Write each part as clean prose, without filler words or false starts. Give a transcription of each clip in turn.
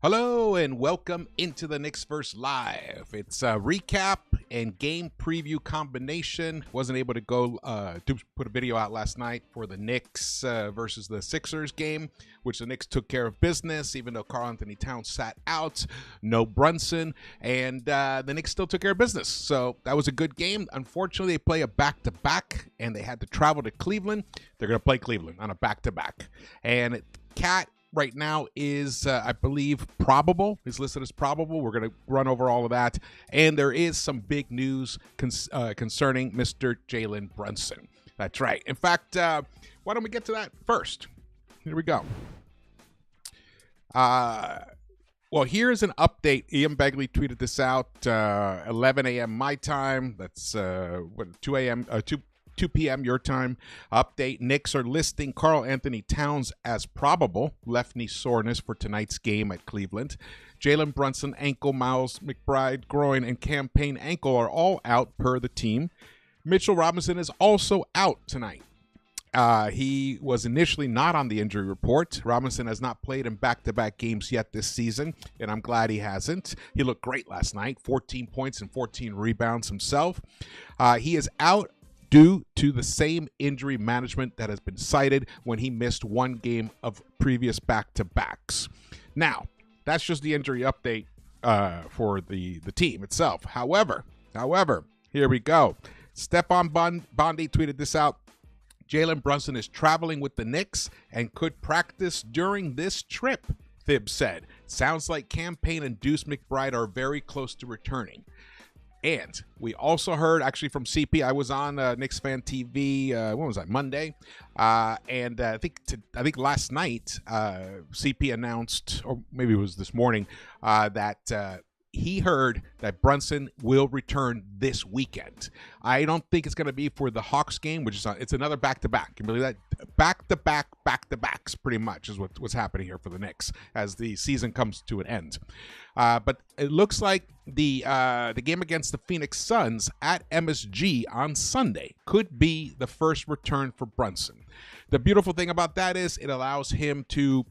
Hello and welcome into the Knicks-Verse Live. It's a recap and game preview combination. Wasn't able to go to put a video out last night for the Knicks versus the Sixers game, which the Knicks took care of business, even though Karl-Anthony Towns sat out, no Brunson, and the Knicks still took care of business. So that was a good game. Unfortunately, they play a back-to-back, and they had to travel to Cleveland. They're going to play Cleveland on a back-to-back. And Cat right now is, I believe, probable. He's listed as probable. We're going to run over all of that. And there is some big news concerning Mr. Jalen Brunson. That's right. In fact, why don't we get to that first? Here we go. Well, here's an update. Ian Begley tweeted this out 11 a.m. my time. That's 2 p.m. your time. Update: Knicks are listing Karl-Anthony Towns as probable left knee soreness for tonight's game at Cleveland. Jalen Brunson, ankle, Miles McBride, groin, and Cam Payne, ankle are all out per the team. Mitchell Robinson is also out tonight. He was initially not on the injury report. Robinson has not played in back-to-back games yet this season, and I'm glad he hasn't. He looked great last night, 14 points and 14 rebounds himself. He is out due to the same injury management that has been cited when he missed one game of previous back-to-backs. Now, that's just the injury update for the team itself. However, here we go. Stephon Bondi tweeted this out. Jalen Brunson is traveling with the Knicks and could practice during this trip, Thibs said. Sounds like Cam Payne and Deuce McBride are very close to returning. And we also heard, actually, from CP. I was on Knicks Fan TV. When was that? Monday, and I think last night CP announced, or maybe it was this morning, that he heard that Brunson will return this weekend. I don't think it's going to be for the Hawks game, which is it's another back-to-back. Can you believe that? Back-to-backs, pretty much, is what's happening here for the Knicks as the season comes to an end. But it looks like the game against the Phoenix Suns at MSG on Sunday could be the first return for Brunson. The beautiful thing about that is it allows him to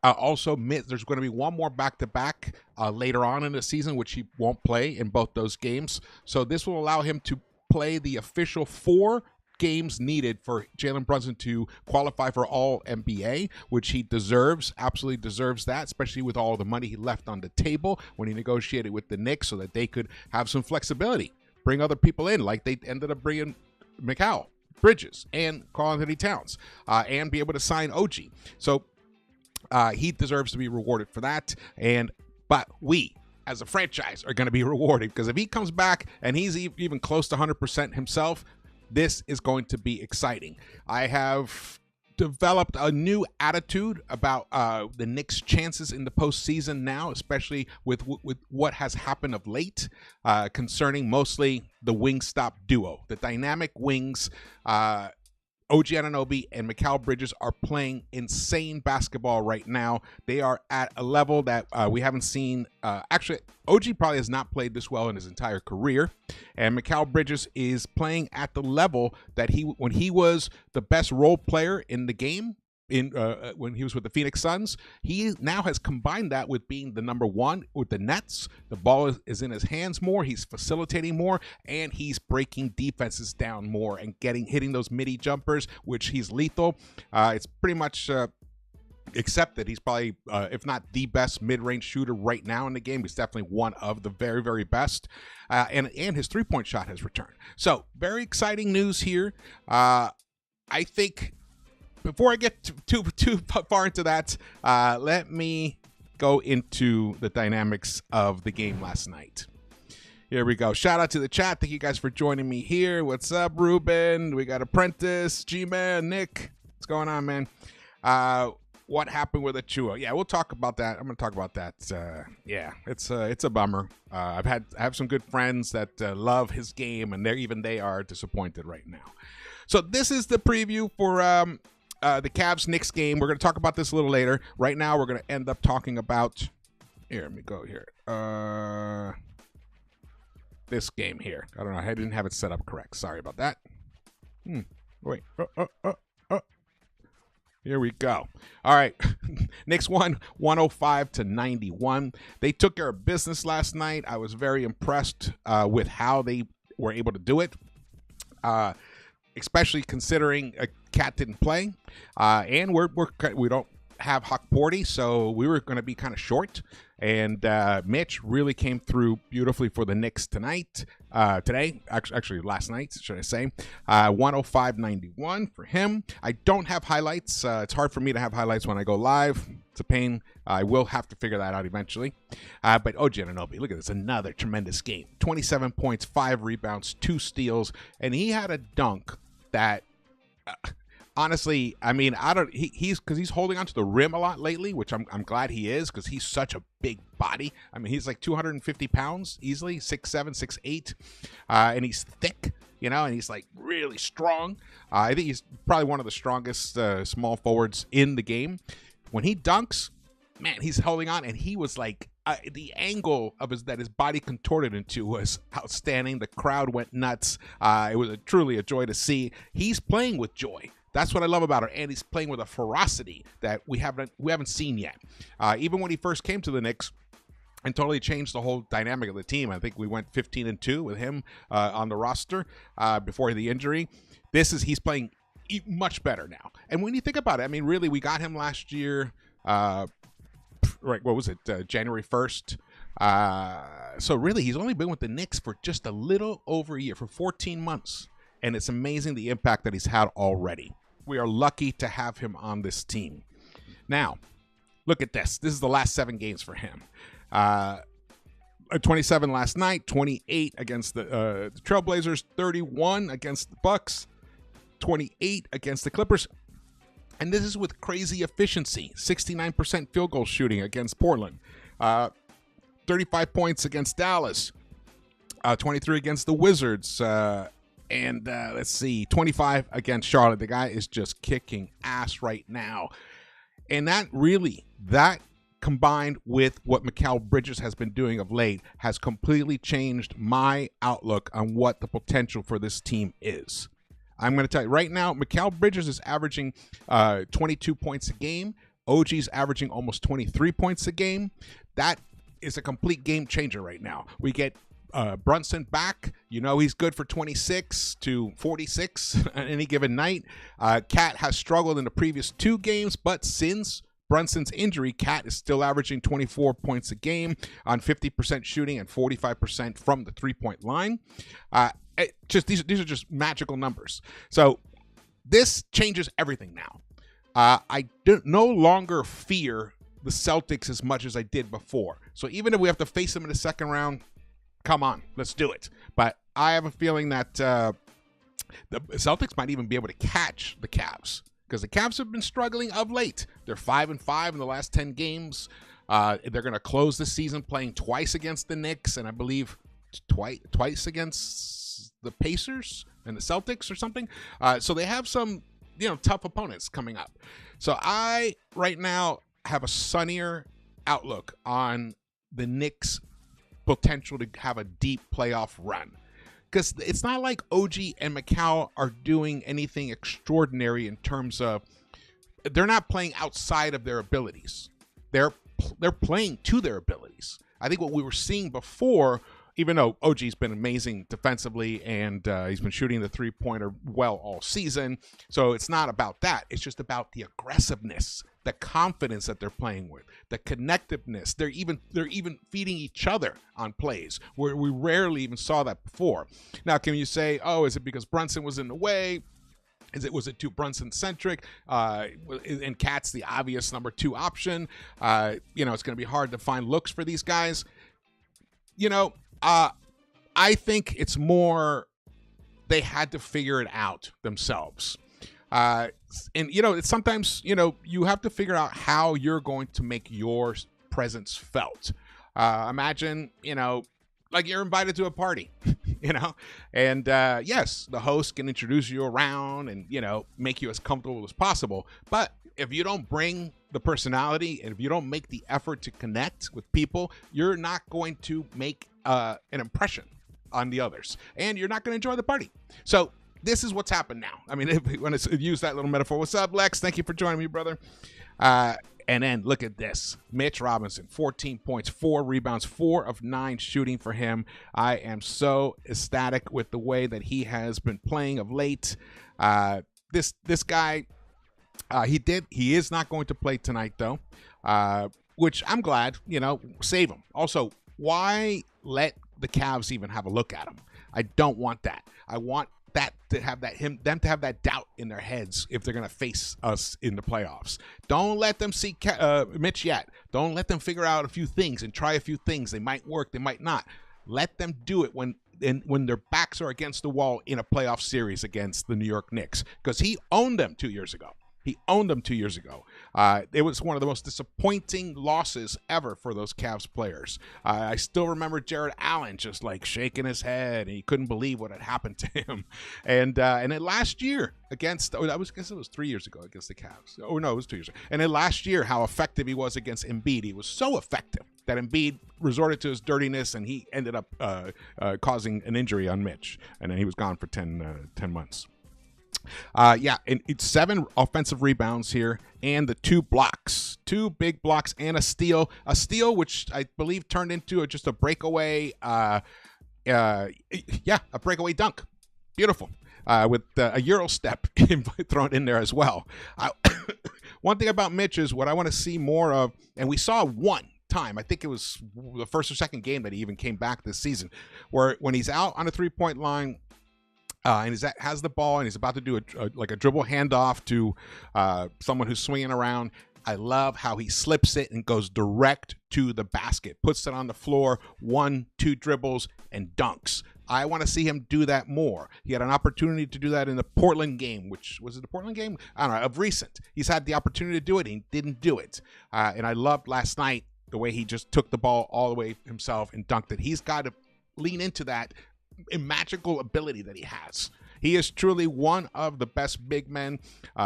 also admit there's going to be one more back-to-back later on in the season, which he won't play in both those games. So this will allow him to play the official 4 games needed for Jalen Brunson to qualify for all NBA, which he deserves, absolutely deserves that, especially with all the money he left on the table when he negotiated with the Knicks so that they could have some flexibility, bring other people in, like they ended up bringing Mikal Bridges and Karl-Anthony Towns, and be able to sign OG. So he deserves to be rewarded for that. But we, as a franchise, are going to be rewarded, because if he comes back and he's even close to 100% himself, this is going to be exciting. I have developed a new attitude about the Knicks' chances in the postseason now, especially with what has happened of late, concerning mostly the Wingstop duo. The dynamic wings, OG Anunoby and Mikal Bridges, are playing insane basketball right now. They are at a level that we haven't seen. Actually, OG probably has not played this well in his entire career. And Mikal Bridges is playing at the level that when he was the best role player in the game, when he was with the Phoenix Suns, he now has combined that with being the number one with the Nets. The ball is in his hands more. He's facilitating more, and he's breaking defenses down more and hitting those midi jumpers, which he's lethal. It's pretty much accepted. He's probably, if not the best mid-range shooter right now in the game. He's definitely one of the very, very best. And his three-point shot has returned. So very exciting news here. I think, before I get too far into that, let me go into the dynamics of the game last night. Here we go. Shout out to the chat. Thank you guys for joining me here. What's up, Ruben? We got Apprentice, G-Man, Nick. What's going on, man? What happened with Achua? Yeah, we'll talk about that. I'm going to talk about that. Yeah, it's a bummer. I have some good friends that love his game, and they are disappointed right now. So this is the preview for the Cavs-Knicks game. We're going to talk about this a little later. Right now, we're going to end up talking about... Here, let me go here. This game here. I don't know. I didn't have it set up correct. Sorry about that. Wait. Here we go. All right. Knicks won 105-91. They took care of business last night. I was very impressed with how they were able to do it, especially considering Cat didn't play. And we don't have Huck Porty, so we were going to be kind of short. And Mitch really came through beautifully for the Knicks today, actually last night, should I say. 105-91 for him. I don't have highlights. It's hard for me to have highlights when I go live. It's a pain. I will have to figure that out eventually. But OG Anunoby, look at this. Another tremendous game. 27 points, 5 rebounds, 2 steals. And he had a dunk that... honestly, I mean, he's holding onto the rim a lot lately, which I'm glad he is, because he's such a big body. I mean, he's like 250 pounds easily, 6'7", 6'8", and he's thick, and he's like really strong. I think he's probably one of the strongest small forwards in the game. When he dunks, man, he's holding on, and he was like, the angle of his body contorted into was outstanding. The crowd went nuts. It was truly a joy to see. He's playing with joy. That's what I love about her, and he's playing with a ferocity that we haven't seen yet. Even when he first came to the Knicks, and totally changed the whole dynamic of the team. I think we went 15-2 with him on the roster before the injury. He's playing much better now. And when you think about it, I mean, really, we got him last year. Right? What was it? January 1st. So really, he's only been with the Knicks for just a little over a year, for 14 months. And it's amazing the impact that he's had already. We are lucky to have him on this team. Now, look at this. This is the last 7 games for him. 27 last night, 28 against the Trailblazers, 31 against the Bucks, 28 against the Clippers. And this is with crazy efficiency. 69% field goal shooting against Portland. 35 points against Dallas. 23 against the Wizards. And let's see, 25 against Charlotte. The guy is just kicking ass right now. And that combined with what Mikal Bridges has been doing of late has completely changed my outlook on what the potential for this team is. I'm going to tell you right now, Mikal Bridges is averaging 22 points a game. OG's averaging almost 23 points a game. That is a complete game changer right now. We get Brunson back. He's good for 26 to 46 on any given night. Cat has struggled in the previous 2 games, but since Brunson's injury, Cat is still averaging 24 points a game on 50% shooting and 45% from the 3-point line. These are just magical numbers. So this changes everything now. I no longer fear the Celtics as much as I did before. So even if we have to face them in the second round, come on, let's do it. But I have a feeling that the Celtics might even be able to catch the Cavs, because the Cavs have been struggling of late. They're 5-5 in the last 10 games. They're going to close the season playing twice against the Knicks, and I believe twice against the Pacers and the Celtics or something. So they have some tough opponents coming up. So I right now have a sunnier outlook on the Knicks' potential to have a deep playoff run, because it's not like OG and Mikal are doing anything extraordinary in terms of, they're not playing outside of their abilities. They're playing to their abilities. I think what we were seeing before, even though OG's been amazing defensively and he's been shooting the 3-pointer well all season, so it's not about that. It's just about the aggressiveness, the confidence that they're playing with, the connectiveness. They're even feeding each other on plays where we rarely even saw that before. Now, can you say, oh, is it because Brunson was in the way? Was it too Brunson centric? And Cat's the obvious number 2 option. It's going to be hard to find looks for these guys. I think it's more they had to figure it out themselves. And it's sometimes, you have to figure out how you're going to make your presence felt. Imagine, like you're invited to a party, and yes, the host can introduce you around and, make you as comfortable as possible. But if you don't bring the personality and if you don't make the effort to connect with people, you're not going to make an impression on the others, and you're not going to enjoy the party. So this is what's happened now. I mean, if we want to use that little metaphor. What's up, Lex? Thank you for joining me, brother. And then look at this. Mitch Robinson, 14 points, 4 rebounds, 4 of 9 shooting for him. I am so ecstatic with the way that he has been playing of late. This guy, he is not going to play tonight, though, which I'm glad, save him. Also, why let the Cavs even have a look at him? I don't want that. I want that to have them to have that doubt in their heads if they're going to face us in the playoffs. Don't let them see Mitch yet. Don't let them figure out a few things and try a few things. They might work, they might not. Let them do it when their backs are against the wall in a playoff series against the New York Knicks, because he owned them 2 years ago. It was one of the most disappointing losses ever for those Cavs players. I still remember Jared Allen just like shaking his head, and he couldn't believe what had happened to him. And then last year I guess it was 3 years ago against the Cavs. Oh no, it was 2 years ago. And then last year, how effective he was against Embiid. He was so effective that Embiid resorted to his dirtiness, and he ended up causing an injury on Mitch, and then he was gone for 10 months. And it's 7 offensive rebounds here, and the 2 blocks, 2 big blocks, and a steal which I believe turned into just a breakaway, a breakaway dunk. Beautiful, with a Euro step thrown in there as well. One thing about Mitch is what I want to see more of, and we saw one time, I think it was the first or second game that he even came back this season, where when he's out on a 3-point line, and he has the ball and he's about to do a dribble handoff to someone who's swinging around. I love how he slips it and goes direct to the basket, puts it on the floor, 1-2 dribbles, and dunks. I want to see him do that more. He had an opportunity to do that in the Portland game, which was it the Portland game? I don't know, of recent. He's had the opportunity to do it, and he didn't do it. And I loved last night the way he just took the ball all the way himself and dunked it. He's got to lean into that magical ability that he has. He is truly one of the best big men,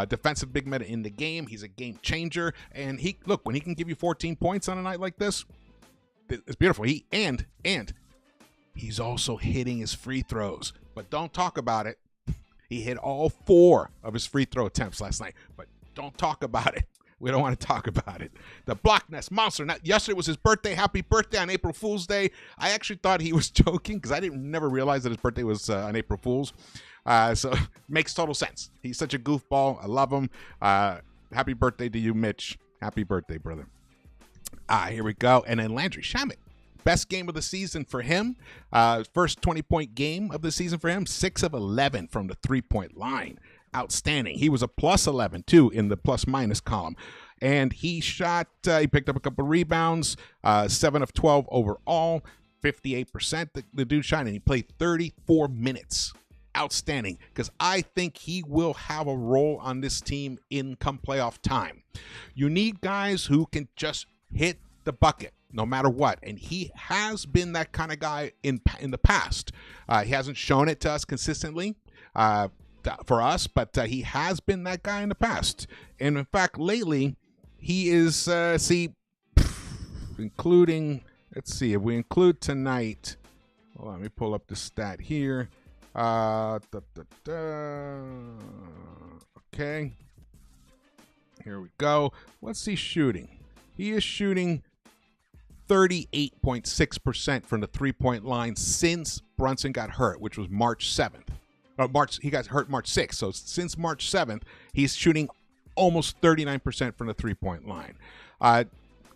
defensive big men in the game. He's a game changer, and when he can give you 14 points on a night like this, it's beautiful. And he's also hitting his free throws, but don't talk about it. He hit all 4 of his free throw attempts last night, but don't talk about it. We don't want to talk about it. The Block Nest Monster. Now, yesterday was his birthday. Happy birthday on April Fool's Day. I actually thought he was joking because I never realized that his birthday was on April Fool's. So makes total sense. He's such a goofball. I love him. Happy birthday to you, Mitch. Happy birthday, brother. Here we go. And then Landry Shamet. Best game of the season for him. First 20-point game of the season for him. 6 of 11 from the 3-point line. Outstanding. He was a plus 11 too in the plus minus column, and he picked up a couple of rebounds, 7 of 12 overall, 58%. The dude shot, and he played 34 minutes. Outstanding, because I think he will have a role on this team in come playoff time. You need guys who can just hit the bucket no matter what, and he has been that kind of guy in the past. He hasn't shown it to us consistently for us, but he has been that guy in the past. And in fact, lately, he is, including, let's see, if we include tonight, hold on, let me pull up the stat here. Okay, here we go. What's he shooting? He is shooting 38.6% from the 3-point line since Brunson got hurt, which was March 7th. He got hurt March 6th. So since March 7th, he's shooting almost 39% from the 3-point line.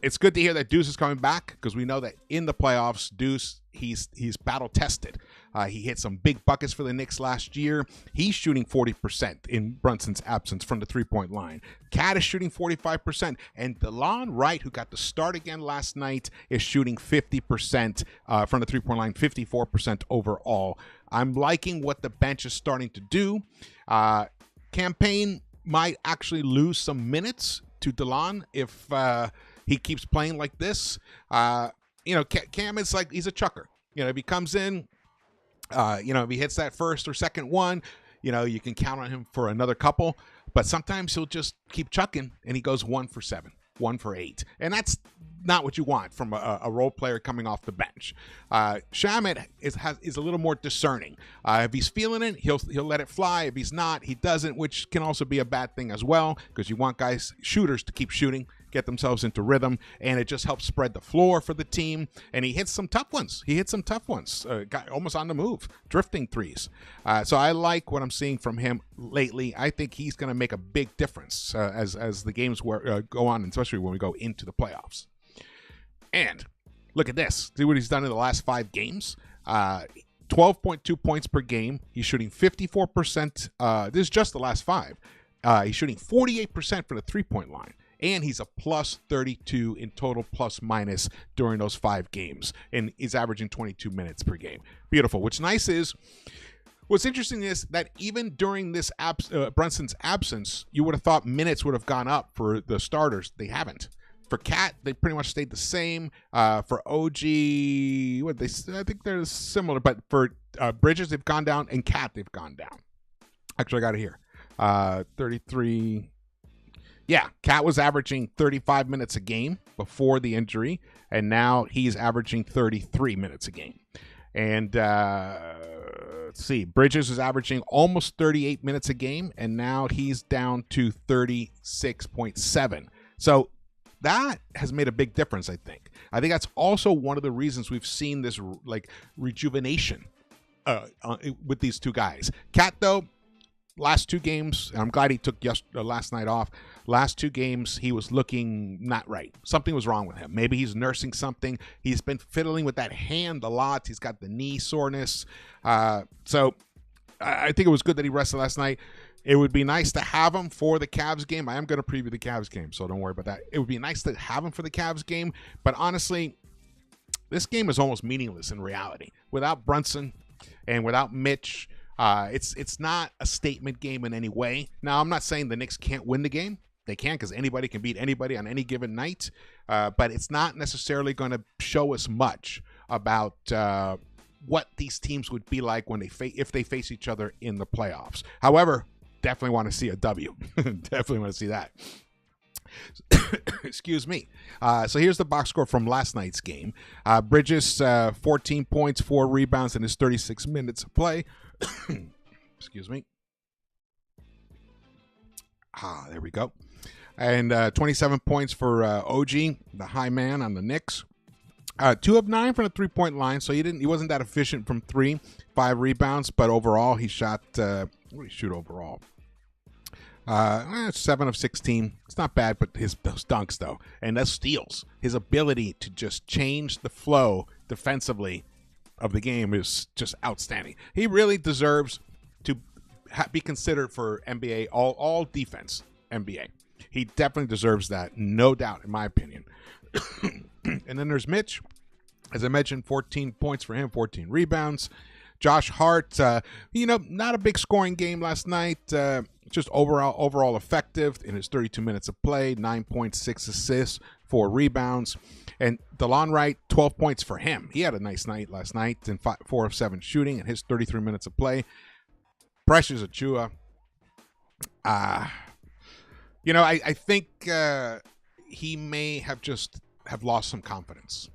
It's good to hear that Deuce is coming back, because we know that in the playoffs, Deuce, he's battle tested. He hit some big buckets for the Knicks last year. He's shooting 40% in Brunson's absence from the 3-point line. Cat is shooting 45%, and DeLon Wright, who got the start again last night, is shooting 50% from the 3-point line, 54% overall. I'm liking what the bench is starting to do. Campaign might actually lose some minutes to DeLon if he keeps playing like this. Cam is like, he's a chucker. If he comes in, if he hits that first or second one, you can count on him for another couple. But sometimes he'll just keep chucking, and he goes 1 for 7, 1 for 8. And not what you want from a role player coming off the bench. Shamet is a little more discerning. If he's feeling it, he'll let it fly. If he's not, he doesn't, which can also be a bad thing as well, because you want shooters to keep shooting, get themselves into rhythm, and it just helps spread the floor for the team. And he hits some tough ones. Got almost on the move, drifting threes. So I like what I'm seeing from him lately. I think he's going to make a big difference as the games go on, especially when we go into the playoffs. And look at this. See what he's done in the last 5 games. 12.2 points per game. He's shooting 54%. This is just the last 5. He's shooting 48% for the three-point line. And he's a plus 32 in total plus minus during those 5 games. And he's averaging 22 minutes per game. Beautiful. What's interesting is that even during this Brunson's absence, you would have thought minutes would have gone up for the starters. They haven't. For Cat, they pretty much stayed the same. For OG, I think they're similar. But for Bridges, they've gone down. And Cat, they've gone down. Actually, I got it here. 33... Yeah, Cat was averaging 35 minutes a game before the injury, and now he's averaging 33 minutes a game. And let's see, Bridges is averaging almost 38 minutes a game, and now he's down to 36.7. So that has made a big difference, I think. I think that's also one of the reasons we've seen this rejuvenation with these two guys. Cat, though, last 2 games, and I'm glad he took last night off. Last 2 games, he was looking not right. Something was wrong with him. Maybe he's nursing something. He's been fiddling with that hand a lot. He's got the knee soreness. So I think it was good that he rested last night. It would be nice to have him for the Cavs game. I am going to preview the Cavs game, so don't worry about that. It would be nice to have him for the Cavs game. But honestly, this game is almost meaningless in reality. Without Brunson and without Mitch, it's not a statement game in any way. Now, I'm not saying the Knicks can't win the game. They can, because anybody can beat anybody on any given night. But it's not necessarily going to show us much about what these teams would be like when if they face each other in the playoffs. However, definitely want to see a W. Definitely want to see that. Excuse me. So here's the box score from last night's game. Bridges, 14 points, 4 rebounds in his 36 minutes of play. Excuse me. There we go. And 27 points for OG, the high man on the Knicks. 2 of 9 from the three-point line, so he wasn't that efficient from 3. 5 rebounds, but overall he shot. What did he shoot overall? 7 of 16. It's not bad, but those dunks though, and those steals, his ability to just change the flow defensively of the game is just outstanding. He really deserves to be considered for NBA all defense NBA. He definitely deserves that, no doubt, in my opinion. And then there's Mitch. As I mentioned, 14 points for him, 14 rebounds. Josh Hart, not a big scoring game last night. Just overall effective in his 32 minutes of play, 9.6 assists, 4 rebounds. And DeLon Wright, 12 points for him. He had a nice night last night and 4 of 7 shooting in his 33 minutes of play. Precious Achiuwa. I think he may have lost some confidence.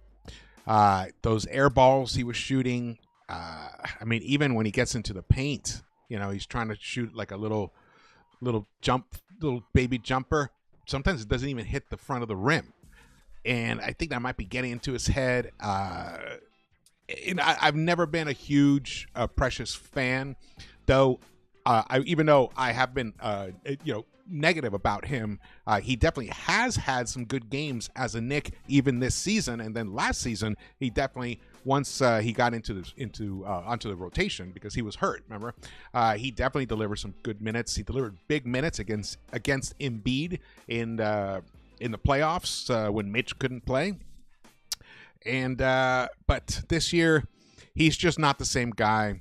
Those air balls he was shooting, even when he gets into the paint, he's trying to shoot like a little baby jumper. Sometimes it doesn't even hit the front of the rim. And I think that might be getting into his head. I've never been a huge Precious fan, though. Even though I have been, negative about him, he definitely has had some good games as a Knick, even this season. And then last season, he definitely, once he got onto the rotation because he was hurt. Remember, he definitely delivered some good minutes. He delivered big minutes against Embiid in the playoffs when Mitch couldn't play. And but this year, he's just not the same guy.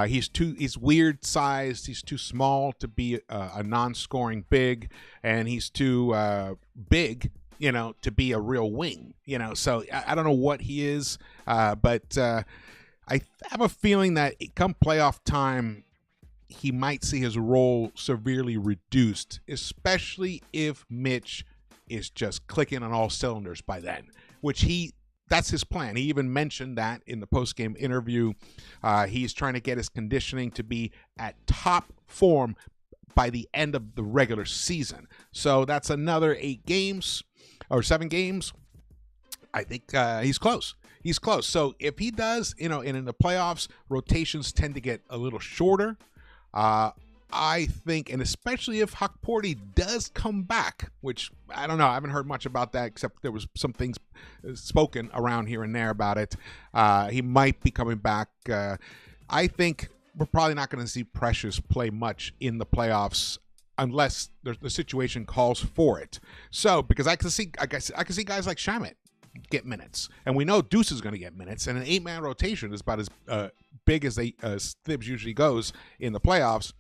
He's weird sized. He's too small to be a non-scoring big, and he's too big, to be a real wing. So I don't know what he is, but I have a feeling that come playoff time, he might see his role severely reduced, especially if Mitch is just clicking on all cylinders by then, which that's his plan. He even mentioned that in the post-game interview. He's trying to get his conditioning to be at top form by the end of the regular season. So that's another 8 games or 7 games. I think he's close. He's close. So if he does, and in the playoffs, rotations tend to get a little shorter. I think, and especially if Hakporti does come back, which I don't know, I haven't heard much about that, except there was some things spoken around here and there about it. He might be coming back. I think we're probably not going to see Precious play much in the playoffs unless the situation calls for it. So, because I can see guys like Shamet get minutes, and we know Deuce is going to get minutes, and an 8-man rotation is about as big as Thibs usually goes in the playoffs.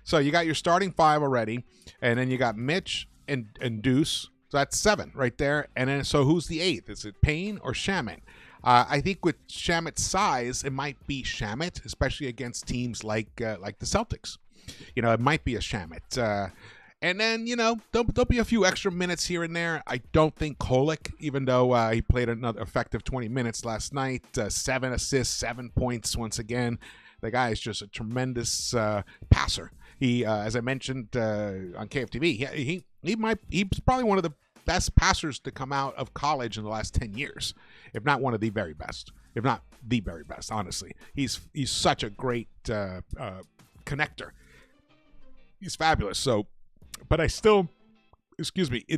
So you got your starting 5 already, and then you got Mitch and Deuce. So that's 7 right there. And then so who's the 8th? Is it Payne or Shamet? I think with Shamet's size, it might be Shamet, especially against teams like the Celtics. It might be a Shamet. And then, there'll be a few extra minutes here and there. I don't think Kolek, even though he played another effective 20 minutes last night, 7 assists, 7 points once again. The guy is just a tremendous passer. He, as I mentioned on KFTV, he's probably one of the best passers to come out of college in the last 10 years, if not one of the very best, if not the very best, honestly. He's such a great connector. He's fabulous. So, but I still,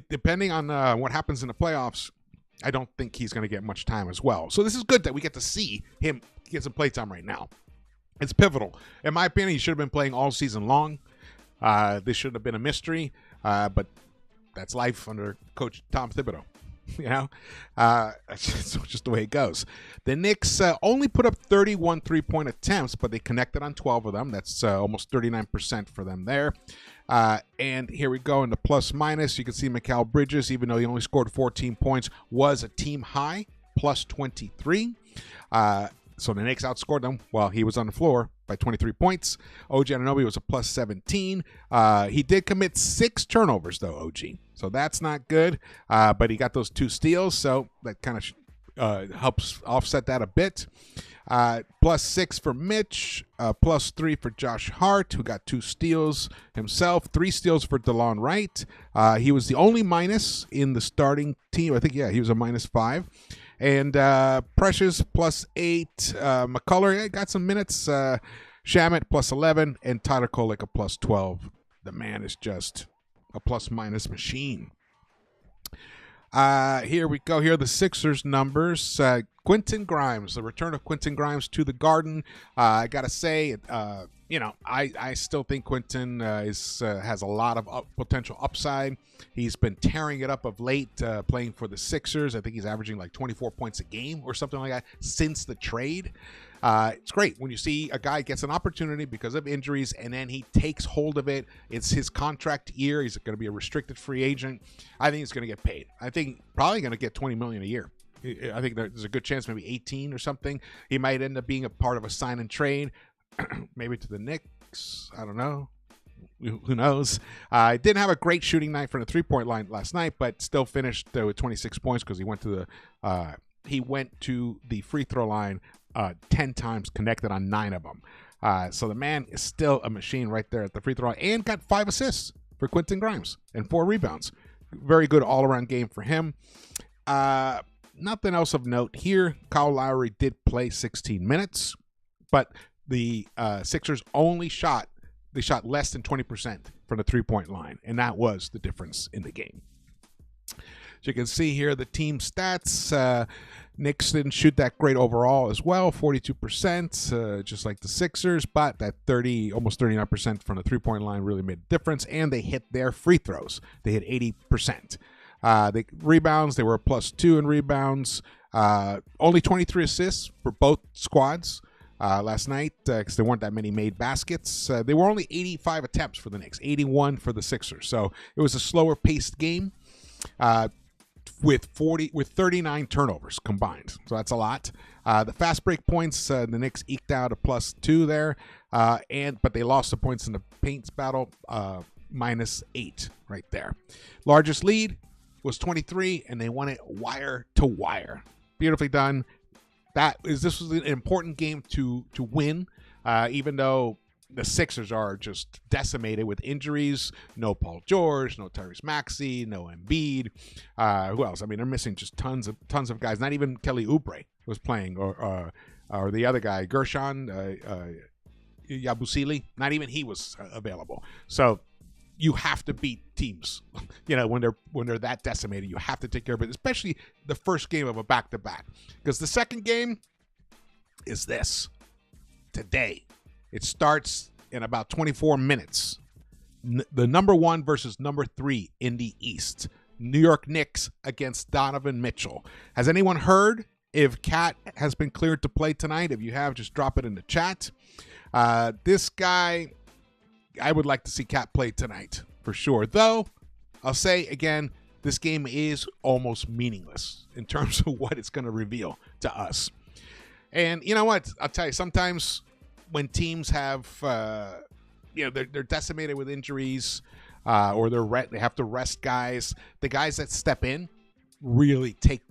depending on what happens in the playoffs, I don't think he's going to get much time as well. So this is good that we get to see him get some play time right now. It's pivotal. In my opinion, he should have been playing all season long. This shouldn't have been a mystery, but that's life under Coach Tom Thibodeau. It's just the way it goes. The Knicks only put up 31 3-point attempts, but they connected on 12 of them. That's almost 39% for them there. And here we go in the plus minus. You can see Mikal Bridges, even though he only scored 14 points, was a team high, plus 23. So the Knicks outscored them while he was on the floor by 23 points. OG Anunoby was a plus 17. He did commit 6 turnovers, though, OG. So that's not good. But he got those 2 steals, so that kind of helps offset that a bit. Plus 6 for Mitch. Plus 3 for Josh Hart, who got 2 steals himself. 3 steals for DeLon Wright. He was the only minus in the starting team. I think, he was a minus 5. And Precious plus 8. McCullough got some minutes. Shamet plus 11. And Tyler Kolek a plus 12. The man is just a plus-minus machine. Here we go. Here are the Sixers numbers. Quentin Grimes, the return of Quentin Grimes to the Garden. I got to say, I still think Quentin has a lot of potential upside. He's been tearing it up of late, playing for the Sixers. I think he's averaging like 24 points a game or something like that since the trade. It's great when you see a guy gets an opportunity because of injuries and then he takes hold of it. It's his contract year. He's going to be a restricted free agent. I think he's going to get paid. I think probably going to get $20 million a year. I think there's a good chance, maybe 18 or something. He might end up being a part of a sign and trade, maybe to the Knicks. I don't know. Who knows? I didn't have a great shooting night from the 3-point line last night, but still finished with 26 points because he went to the free throw line 10 times, connected on 9 of them. So the man is still a machine right there at the free throw line, and got 5 assists for Quentin Grimes and 4 rebounds. Very good all-around game for him. Nothing else of note here. Kyle Lowry did play 16 minutes, but the Sixers shot less than 20% from the 3-point line, and that was the difference in the game. So you can see here the team stats. Knicks didn't shoot that great overall as well, 42%, just like the Sixers, but that almost 39% from the 3-point line really made a difference, and they hit their free throws. They hit 80%. The rebounds, they were a plus 2 in rebounds. Only 23 assists for both squads last night because there weren't that many made baskets. They were only 85 attempts for the Knicks, 81 for the Sixers. So it was a slower paced game with 39 turnovers combined. So that's a lot. The fast break points, the Knicks eked out a plus 2 there, but they lost the points in the paints battle, minus 8 right there. Largest lead was 23, and they won it wire to wire. Beautifully done. This was an important game to win, even though the Sixers are just decimated with injuries. No Paul George, no Tyrese Maxey, no Embiid. Who else? I mean, they're missing just tons of guys. Not even Kelly Oubre was playing, or the other guy, Gershon Yabusele. Not even he was available. So you have to beat teams, when they're that decimated. You have to take care of it, especially the first game of a back-to-back. Because the second game is this. Today. It starts in about 24 minutes. The number 1 versus number 3 in the East. New York Knicks against Donovan Mitchell. Has anyone heard if Cat has been cleared to play tonight? If you have, just drop it in the chat. This guy, I would like to see Cat play tonight for sure. Though, I'll say again, this game is almost meaningless in terms of what it's going to reveal to us. And you know what? I'll tell you, sometimes when teams have, they're decimated with injuries, or they have to rest guys, the guys that step in really take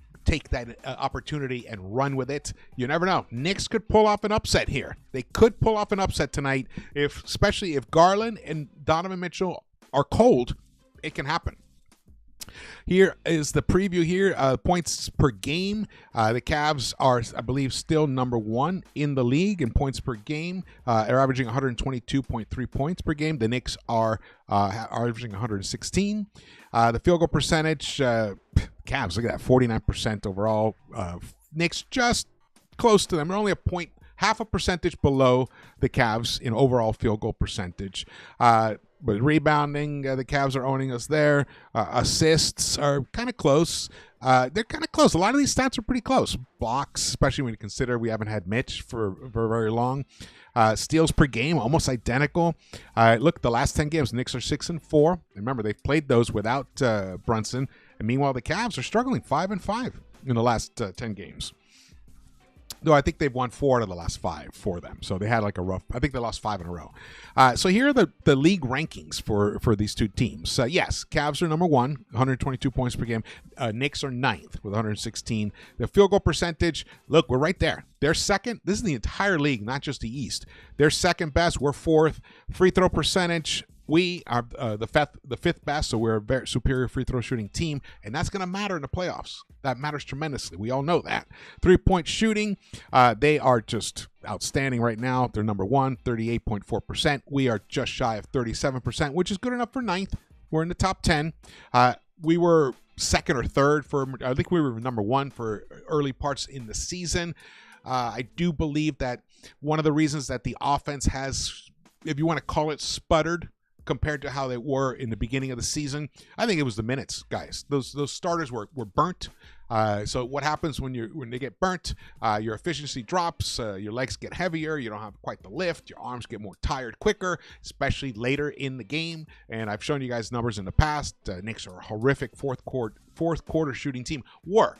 that opportunity and run with it. You never know. Knicks could pull off an upset here. They could pull off an upset tonight, especially if Garland and Donovan Mitchell are cold. It can happen. Here is the preview here. Points per game. The Cavs are, I believe, still number 1 in the league in points per game. They're averaging 122.3 points per game. The Knicks are averaging 116. The field goal percentage, Cavs, look at that, 49% overall. Knicks just close to them. They're only half a percentage below the Cavs in overall field goal percentage. But rebounding, the Cavs are owning us there. Assists are kind of close. They're kind of close. A lot of these stats are pretty close. Blocks, especially when you consider we haven't had Mitch for very long. Steals per game, almost identical. Look, the last 10 games, Knicks are 6-4. Remember, they've played those without Brunson. And meanwhile, the Cavs are struggling 5-5 in the last 10 games. Though I think they've won 4 out of the last 5 for them. So they had like a rough, I think they lost 5 in a row. So here are the league rankings for these two teams. Yes, Cavs are number 1, 122 points per game. Knicks are 9th with 116. The field goal percentage, look, we're right there. They're second. This is the entire league, not just the East. They're second best. We're 4th. Free throw percentage, we are the fifth best, so we're a very superior free throw shooting team, and that's going to matter in the playoffs. That matters tremendously. We all know that. 3-point shooting, they are just outstanding right now. They're number 1, 38.4%. We are just shy of 37%, which is good enough for 9th. We're in the top 10. We were 2nd or 3rd I think we were number 1 for early parts in the season. I do believe that one of the reasons that the offense has, if you want to call it, sputtered compared to how they were in the beginning of the season, I think it was the minutes, guys. Those starters were burnt. So what happens when they get burnt? Your efficiency drops. Your legs get heavier. You don't have quite the lift. Your arms get more tired quicker, especially later in the game. And I've shown you guys numbers in the past. Knicks are a horrific fourth quarter shooting team. Were.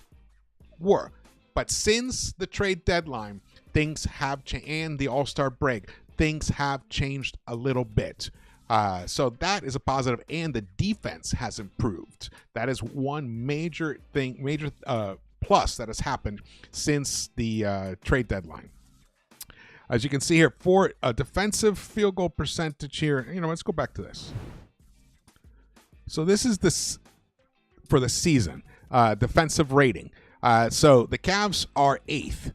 But since the trade deadline, things have changed, and the All-Star break, things have changed a little bit. So that is a positive, and the defense has improved. That is one major plus that has happened since the trade deadline. As you can see here, for a defensive field goal percentage here, let's go back to this. So this is for the season, defensive rating. So the Cavs are 8th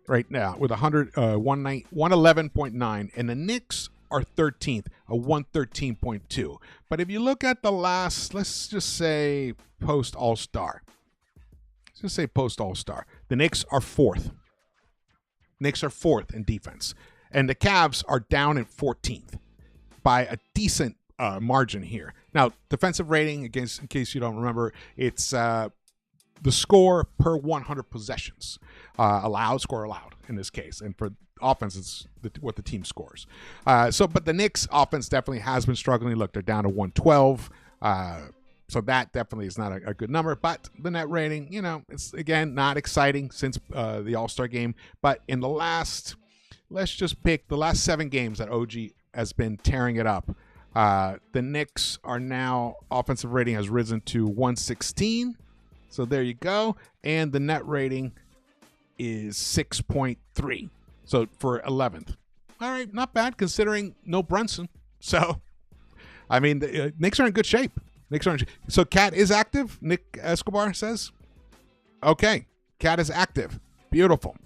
right now with 111.9, and the Knicks are 13th, a 113.2. But if you look at the last, let's just say post All-Star. The Knicks are 4th. Knicks are 4th in defense. And the Cavs are down at 14th by a decent margin here. Now, defensive rating, in case you don't remember, it's the score per 100 possessions. Score allowed in this case. And for offense, it's what the team scores. But the Knicks offense definitely has been struggling. Look, they're down to 112. So that definitely is not a good number. But the net rating, it's, again, not exciting since the All-Star game. But in the last, let's just pick the last 7 games that OG has been tearing it up. The Knicks are now, offensive rating has risen to 116. So there you go. And the net rating is 6.3. So for 11th. All right, not bad considering no Brunson. So, I mean, the Knicks are in good shape. So Cat is active, Nick Escobar says. Okay, Cat is active. Beautiful.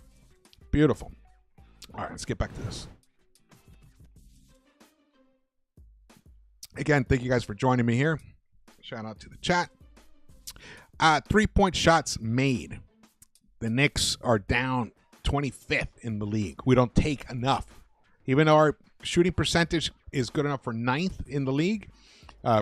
Beautiful. All right, let's get back to this. Again, thank you guys for joining me here. Shout out to the chat. 3-point shots made. The Knicks are down 25th in the league. We don't take enough. Even though our shooting percentage is good enough for 9th in the league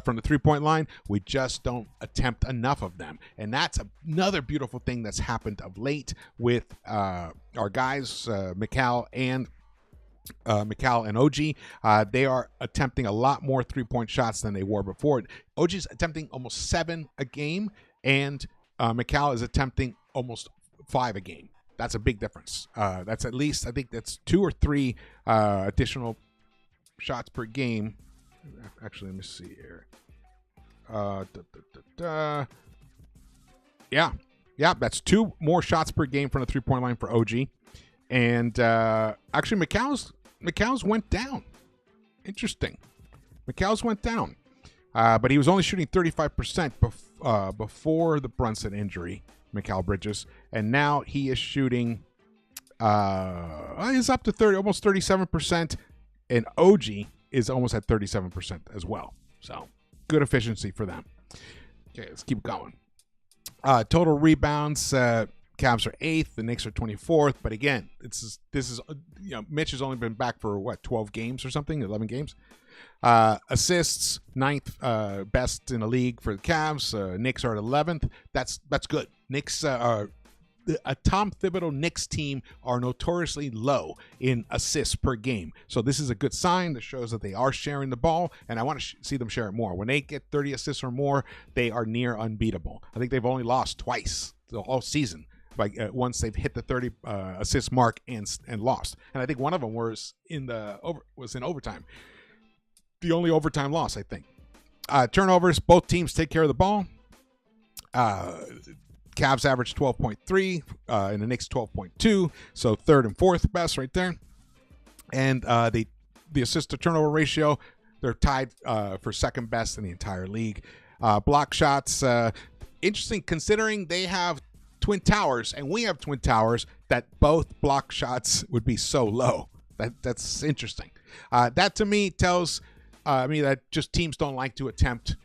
from the 3-point line, we just don't attempt enough of them. And that's another beautiful thing that's happened of late with our guys, Mikal and OG. They are attempting a lot more 3-point shots than they were before. OG's attempting almost 7 a game, and Mikal is attempting almost 5 a game. That's a big difference. That's at least, I think that's 2 or 3 additional shots per game. Actually, let me see here. Yeah, that's 2 more shots per game from the 3-point line for OG. And actually, McCall's went down. Interesting. McCall's went down. But he was only shooting 35% before the Brunson injury, Mikal Bridges. And now he is shooting, he's up to almost 37%. And OG is almost at 37% as well. So good efficiency for them. Okay, let's keep going. Total rebounds. Cavs are 8th, the Knicks are 24th. But again, this is Mitch has only been back for 12 games or something, 11 games. Assists, 9th best in the league for the Cavs. Knicks are at 11th. That's good. Knicks are a Tom Thibodeau Knicks team are notoriously low in assists per game. So this is a good sign that shows that they are sharing the ball, and I want to see them share it more. When they get 30 assists or more, they are near unbeatable. I think they've only lost twice all season. Once they've hit the 30 assist mark and lost, and I think one of them was in overtime. The only overtime loss, I think. Turnovers, both teams take care of the ball. Cavs average 12.3, and the Knicks 12.2, so 3rd and 4th best right there. And the assist to turnover ratio, they're tied for 2nd best in the entire league. Block shots, interesting considering they have Twin Towers, and we have Twin Towers, that both block shots would be so low. That's interesting. That to me tells me that just teams don't like to attempt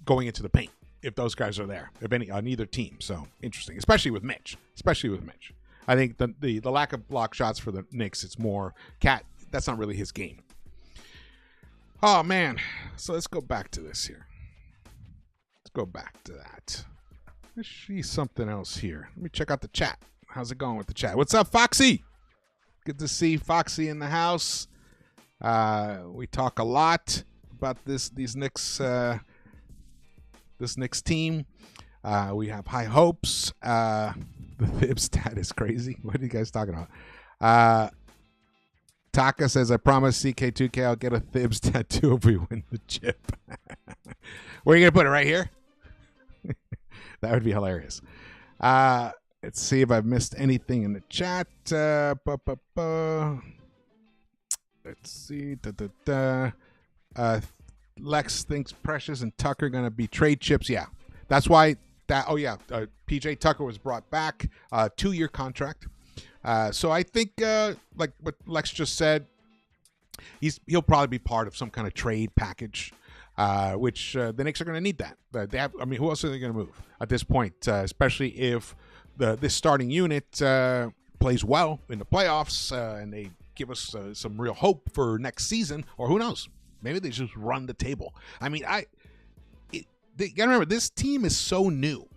going into the paint if those guys are there, if any, on either team. So interesting, especially with Mitch. I think the lack of block shots for the Knicks, it's more Cat. That's not really his game. Oh man, so let's go back to this here. Let's go back to that. Let's see something else here. Let me check out the chat. How's it going with the chat? What's up, Foxy? Good to see Foxy in the house. We talk a lot about this Knicks team. We have high hopes. The fib stat is crazy. What are you guys talking about? Taka says, I promise CK2K I'll get a Thibs tattoo if we win the chip. Where are you going to put it? Right here? That would be hilarious. Let's see if I've missed anything in the chat. Let's see. Lex thinks Precious and Tucker are going to be trade chips. Yeah. That's why PJ Tucker was brought back. 2-year contract. So I think, like what Lex just said, he'll probably be part of some kind of trade package. Which the Knicks are going to need that. Who else are they going to move at this point? Especially if this starting unit plays well in the playoffs and they give us some real hope for next season, or who knows? Maybe they just run the table. I mean, you got to remember, this team is so new.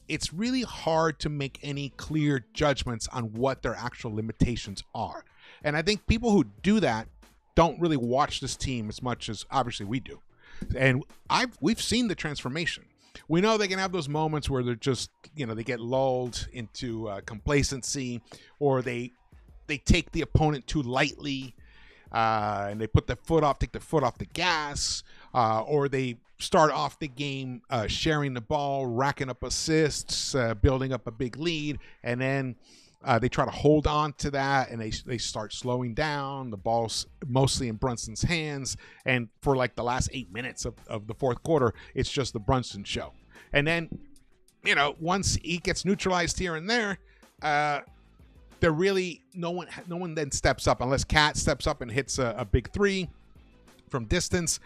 It's really hard to make any clear judgments on what their actual limitations are. And I think people who do that don't really watch this team as much as obviously we do. And we've seen the transformation. We know they can have those moments where they're just, they get lulled into complacency, or they take the opponent too lightly. and they put their foot off, take their foot off the gas, or they start off the game sharing the ball, racking up assists, building up a big lead, and then they try to hold on to that, and they start slowing down. The ball's mostly in Brunson's hands, and for like the last 8 minutes of the fourth quarter, it's just the Brunson show. And then, once he gets neutralized here and there, there really no one then steps up unless Cat steps up and hits a big three from distance.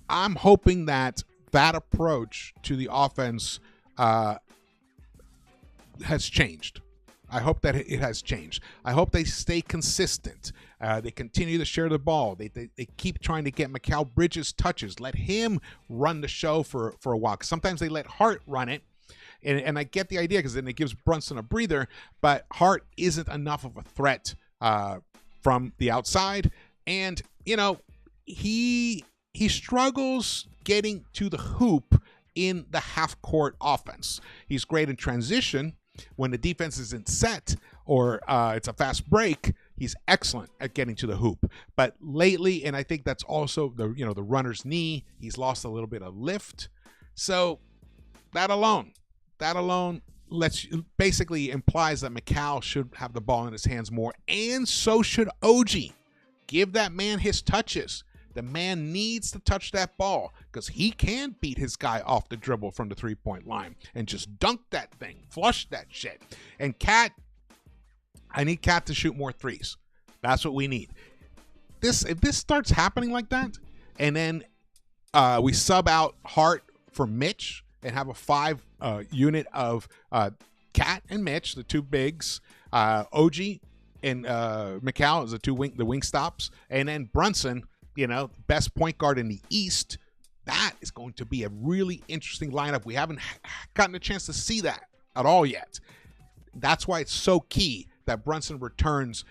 I'm hoping that approach to the offense has changed. I hope that it has changed. I hope they stay consistent. They continue to share the ball. They keep trying to get Mikal Bridges touches. Let him run the show for a while. Sometimes they let Hart run it. And I get the idea because then it gives Brunson a breather. But Hart isn't enough of a threat from the outside. And, he struggles getting to the hoop in the half-court offense. He's great in transition. When the defense isn't set or it's a fast break, he's excellent at getting to the hoop. But lately, and I think that's also the runner's knee, he's lost a little bit of lift. So that alone basically implies that Mikal should have the ball in his hands more, and so should OG. Give that man his touches. The man needs to touch that ball because he can beat his guy off the dribble from the three-point line and just dunk that thing, flush that shit. And Cat, I need Cat to shoot more threes. That's what we need. If this starts happening like that, and then we sub out Hart for Mitch and have a 5 unit of Cat and Mitch, the two bigs, OG and Mikal is the wing stops, and then Brunson, best point guard in the East. That is going to be a really interesting lineup. We haven't gotten a chance to see that at all yet. That's why it's so key that Brunson returns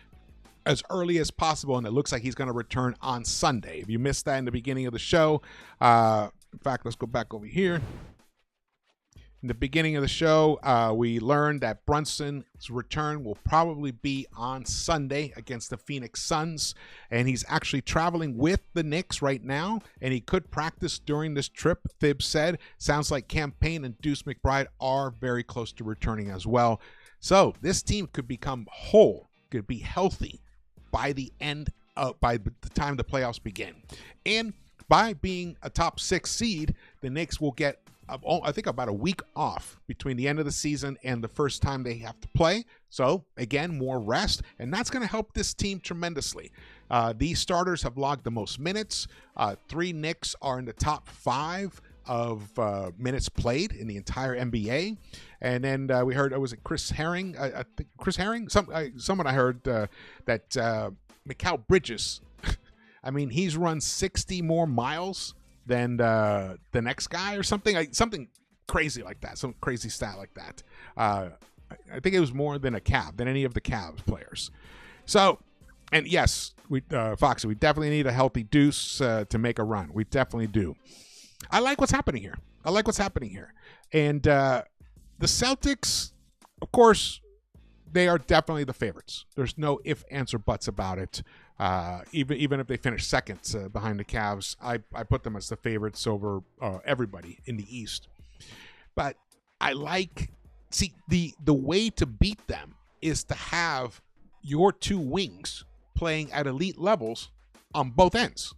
as early as possible, and it looks like he's going to return on Sunday. If you missed that in the beginning of the show, in fact, let's go back over here. In the beginning of the show, we learned that Brunson's return will probably be on Sunday against the Phoenix Suns, and he's actually traveling with the Knicks right now, and he could practice during this trip, Thibs said. Sounds like Cam Payne and Deuce McBride are very close to returning as well. So this team could become whole, could be healthy by the time the playoffs begin. And by being a top 6 seed, the Knicks will get I think about a week off between the end of the season and the first time they have to play. So, again, more rest, and that's going to help this team tremendously. These starters have logged the most minutes. 3 Knicks are in the top 5 of minutes played in the entire NBA. And then we heard, was it Chris Herring? I think Chris Herring? Someone I heard that Mikal Bridges, I mean, he's run 60 more miles than the next guy or something, something crazy like that, some crazy stat like that. I think it was more than any of the Cavs players. So, and yes, Foxy, we definitely need a healthy Deuce to make a run. We definitely do. I like what's happening here. And the Celtics, of course, they are definitely the favorites. There's no ifs, ands, or buts about it. Even if they finish second behind the Cavs, I put them as the favorites over everybody in the East. But the way to beat them is to have your 2 wings playing at elite levels on both ends,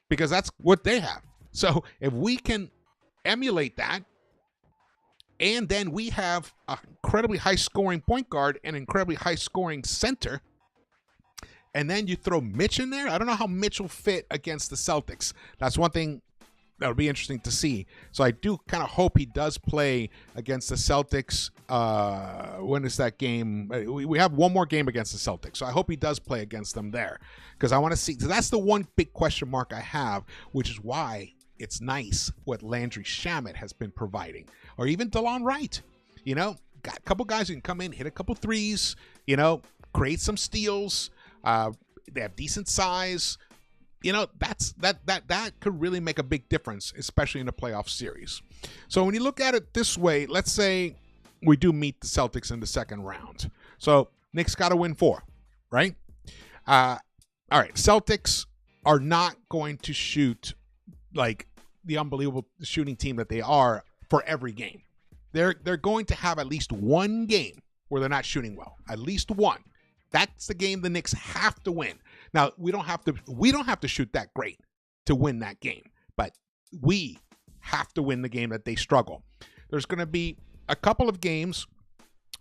because that's what they have. So if we can emulate that, and then we have an incredibly high-scoring point guard and incredibly high-scoring center, and then you throw Mitch in there. I don't know how Mitch will fit against the Celtics. That's one thing that would be interesting to see. So I do kind of hope he does play against the Celtics. When is that game? We have one more game against the Celtics. So I hope he does play against them there, because I want to see. So that's the one big question mark I have, which is why it's nice what Landry Shamet has been providing, or even DeLon Wright. Got a couple guys who can come in, hit a couple threes, create some steals. They have decent size. That could really make a big difference, especially in a playoff series. So when you look at it this way, let's say we do meet the Celtics in the second round. So Knicks got to win 4, right? all right, Celtics are not going to shoot like the unbelievable shooting team that they are for every game. They're going to have at least one game where they're not shooting well. At least one. That's the game the Knicks have to win. Now, we don't have to shoot that great to win that game, but we have to win the game that they struggle. There's going to be a couple of games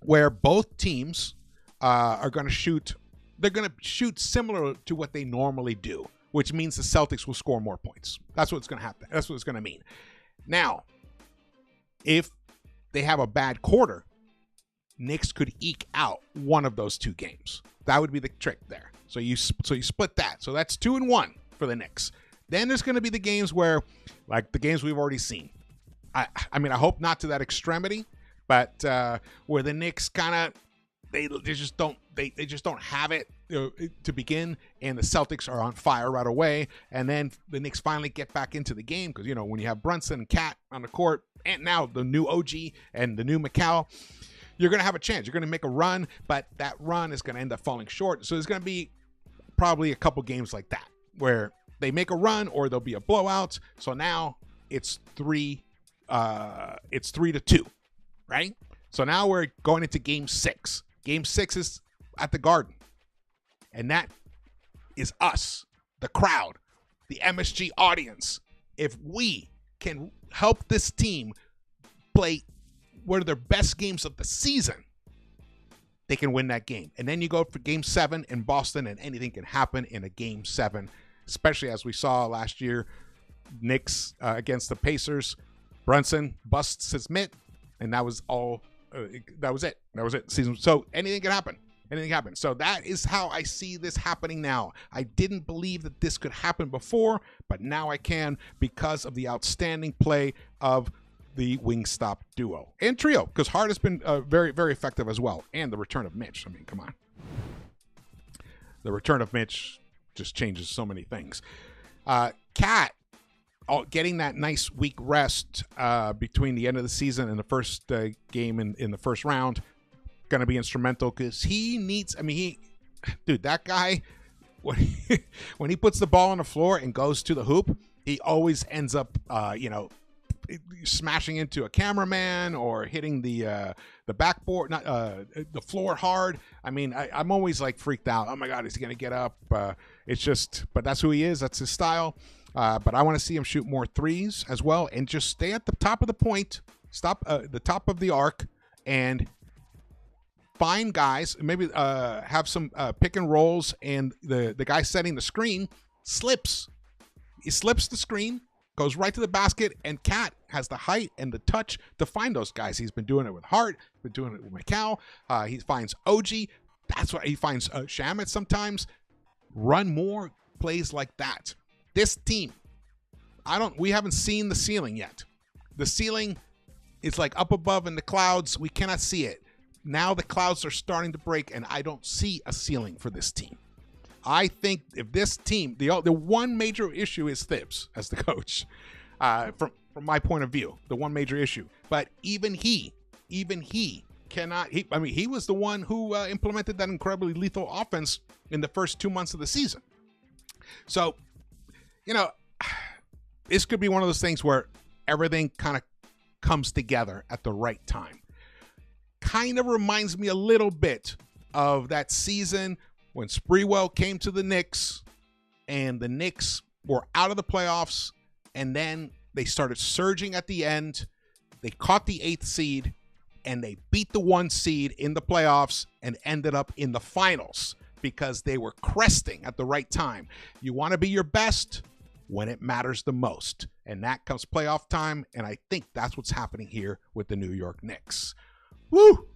where both teams are going to shoot. They're going to shoot similar to what they normally do, which means the Celtics will score more points. That's what's going to happen. That's what it's going to mean. Now, if they have a bad quarter, Knicks could eke out one of those two games. That would be the trick there. So you split that. So that's 2-1 for the Knicks. Then there's going to be the games where, like the games we've already seen. I mean, I hope not to that extremity, but where the Knicks kind of they just don't have it to begin, and the Celtics are on fire right away, and then the Knicks finally get back into the game because when you have Brunson and Cat on the court, and now the new OG and the new McCall, you're going to have a chance. You're going to make a run, but that run is going to end up falling short. So there's going to be probably a couple games like that where they make a run or there'll be a blowout. So now it's 3-2, right? So now we're going into game 6. Game 6 is at the Garden. And that is us, the crowd, the MSG audience. If we can help this team play one of their best games of the season, they can win that game. And then you go for game 7 in Boston, and anything can happen in a game 7, especially as we saw last year, Knicks against the Pacers. Brunson busts his mitt, and that was all. That was it. That was it. Season. So anything can happen. Anything can happen. So that is how I see this happening now. I didn't believe that this could happen before, but now I can because of the outstanding play of the Wingstop duo and trio, because Hart has been very, very effective as well. And the return of Mitch. I mean, come on. The return of Mitch just changes so many things. Cat getting that nice week rest between the end of the season and the first game in the first round, going to be instrumental because he needs, dude, that guy, when he puts the ball on the floor and goes to the hoop, he always ends up, smashing into a cameraman or hitting the backboard, not the floor hard. I mean, I'm always like freaked out. Oh my God, is he going to get up? It's just, but that's who he is. That's his style. But I want to see him shoot more threes as well and just stay at the top of the point, stop the top of the arc, and find guys, maybe have some pick and rolls, and the guy setting the screen slips. He slips the screen, goes right to the basket, and Cat has the height and the touch to find those guys. He's been doing it with Hart, been doing it with McCall. He finds OG. That's what he finds Shamet sometimes. Run more plays like that. This team, we haven't seen the ceiling yet. The ceiling is like up above in the clouds. We cannot see it. Now the clouds are starting to break, and I don't see a ceiling for this team. I think if this team, the one major issue is Thibs as the coach, from my point of view, the one major issue. But even he cannot. He was the one who implemented that incredibly lethal offense in the first 2 months of the season. So, this could be one of those things where everything kind of comes together at the right time. Kind of reminds me a little bit of that season when Sprewell came to the Knicks and the Knicks were out of the playoffs, and then they started surging at the end. They caught the 8th seed and they beat the 1 seed in the playoffs and ended up in the finals because they were cresting at the right time. You want to be your best when it matters the most, and that comes playoff time, and I think that's what's happening here with the New York Knicks. Woo!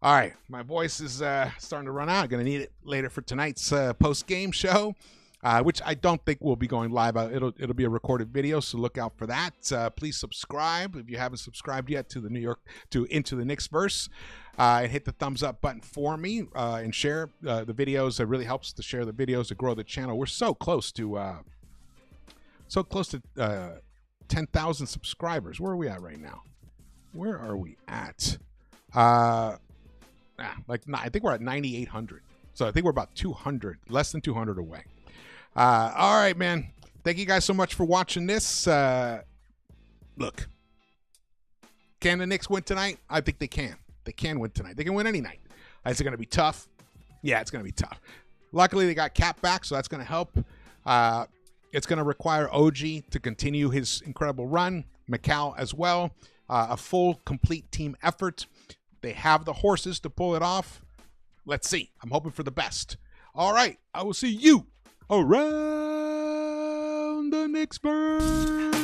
All right, my voice is starting to run out. I'm going to need it later for tonight's post-game show, which I don't think will be going live. It'll be a recorded video, so look out for that. Please subscribe if you haven't subscribed yet to Into the Knicks-Verse, and hit the thumbs up button for me, and share the videos. It really helps to share the videos to grow the channel. We're so close to 10,000 subscribers. Where are we at right now? I think we're at 9,800. So I think we're about 200, less than 200 away. All right, man. Thank you guys so much for watching this. Look, can the Knicks win tonight? I think they can. They can win tonight. They can win any night. Is it going to be tough? Yeah, it's going to be tough. Luckily, they got Cap back, so that's going to help. It's going to require OG to continue his incredible run. Mikal as well. A full, complete team effort. They have the horses to pull it off. Let's see. I'm hoping for the best. All right. I will see you around the Knicks-Verse.